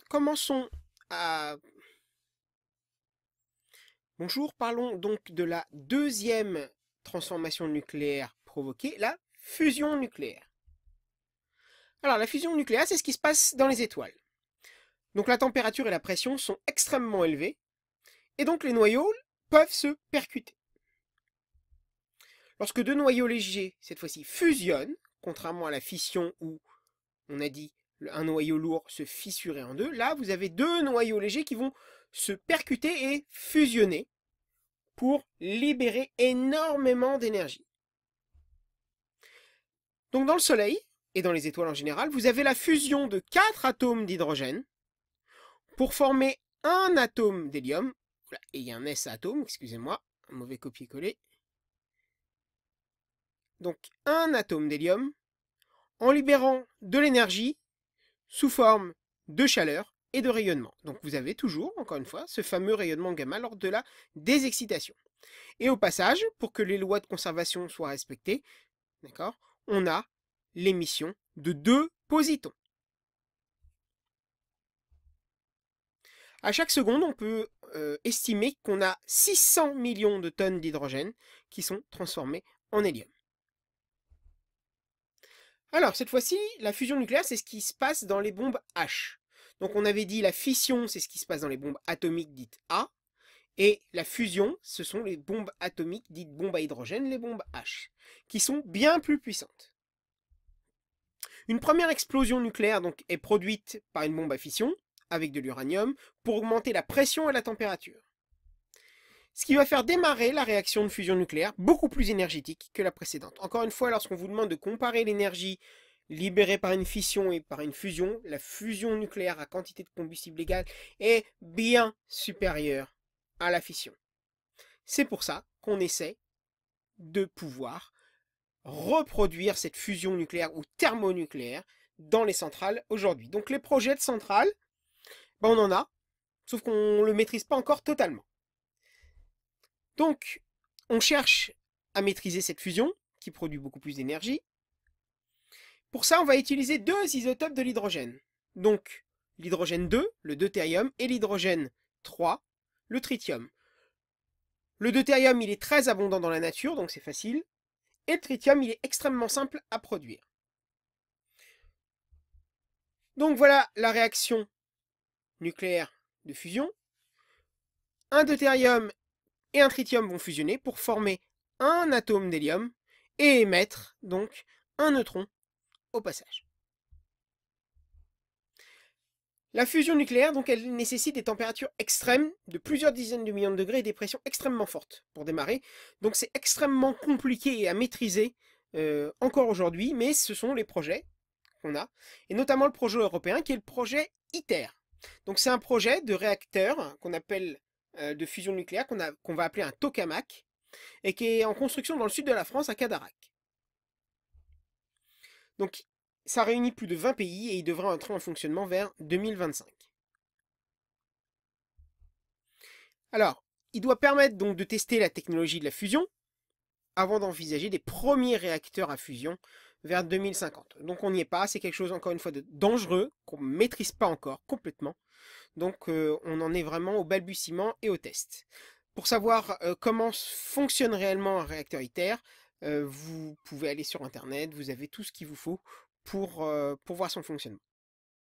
commençons à... Bonjour, parlons donc de la deuxième transformation nucléaire provoquée, la fusion nucléaire. Alors, la fusion nucléaire, c'est ce qui se passe dans les étoiles. Donc la température et la pression sont extrêmement élevées, et donc les noyaux peuvent se percuter. Lorsque deux noyaux légers, cette fois-ci, fusionnent, contrairement à la fission où on a dit un noyau lourd se fissurait en deux, là vous avez deux noyaux légers qui vont se percuter et fusionner pour libérer énormément d'énergie. Donc dans le Soleil, et dans les étoiles en général, vous avez la fusion de 4 atomes d'hydrogène pour former un atome d'hélium. Et il y a un S atome, excusez-moi, un mauvais copier-coller. Donc un atome d'hélium en libérant de l'énergie sous forme de chaleur et de rayonnement. Donc vous avez toujours, encore une fois, ce fameux rayonnement gamma lors de la désexcitation. Et au passage, pour que les lois de conservation soient respectées, d'accord, on a l'émission de 2 positons. À chaque seconde, on peut estimer qu'on a 600 millions de tonnes d'hydrogène qui sont transformées en hélium. Alors, cette fois-ci, la fusion nucléaire, c'est ce qui se passe dans les bombes H. Donc, on avait dit la fission, c'est ce qui se passe dans les bombes atomiques dites A. Et la fusion, ce sont les bombes atomiques dites bombes à hydrogène, les bombes H, qui sont bien plus puissantes. Une première explosion nucléaire donc, est produite par une bombe à fission, avec de l'uranium, pour augmenter la pression et la température. Ce qui va faire démarrer la réaction de fusion nucléaire beaucoup plus énergétique que la précédente. Encore une fois, lorsqu'on vous demande de comparer l'énergie libérée par une fission et par une fusion, la fusion nucléaire à quantité de combustible égale est bien supérieure à la fission. C'est pour ça qu'on essaie de pouvoir reproduire cette fusion nucléaire ou thermonucléaire dans les centrales aujourd'hui. Donc les projets de centrales, ben on en a, sauf qu'on ne le maîtrise pas encore totalement. Donc on cherche à maîtriser cette fusion qui produit beaucoup plus d'énergie. Pour ça, on va utiliser deux isotopes de l'hydrogène. Donc l'hydrogène 2, le deutérium, et l'hydrogène 3, le tritium. Le deutérium, il est très abondant dans la nature, donc c'est facile. Et le tritium, il est extrêmement simple à produire. Donc voilà la réaction nucléaire de fusion. Un deutérium et un tritium vont fusionner pour former un atome d'hélium et émettre donc un neutron au passage. La fusion nucléaire, donc, elle nécessite des températures extrêmes de plusieurs dizaines de millions de degrés et des pressions extrêmement fortes pour démarrer. Donc c'est extrêmement compliqué à maîtriser encore aujourd'hui, mais ce sont les projets qu'on a, et notamment le projet européen qui est le projet ITER. Donc c'est un projet de réacteur qu'on appelle de fusion nucléaire qu'on va appeler un tokamak et qui est en construction dans le sud de la France à Cadarache. Donc ça réunit plus de 20 pays et il devrait entrer en fonctionnement vers 2025. Alors, il doit permettre donc de tester la technologie de la fusion avant d'envisager des premiers réacteurs à fusion vers 2050. Donc on n'y est pas, c'est quelque chose encore une fois de dangereux qu'on ne maîtrise pas encore complètement. Donc on en est vraiment au balbutiement et au test. Pour savoir comment fonctionne réellement un réacteur ITER, vous pouvez aller sur internet, vous avez tout ce qu'il vous faut pour voir son fonctionnement.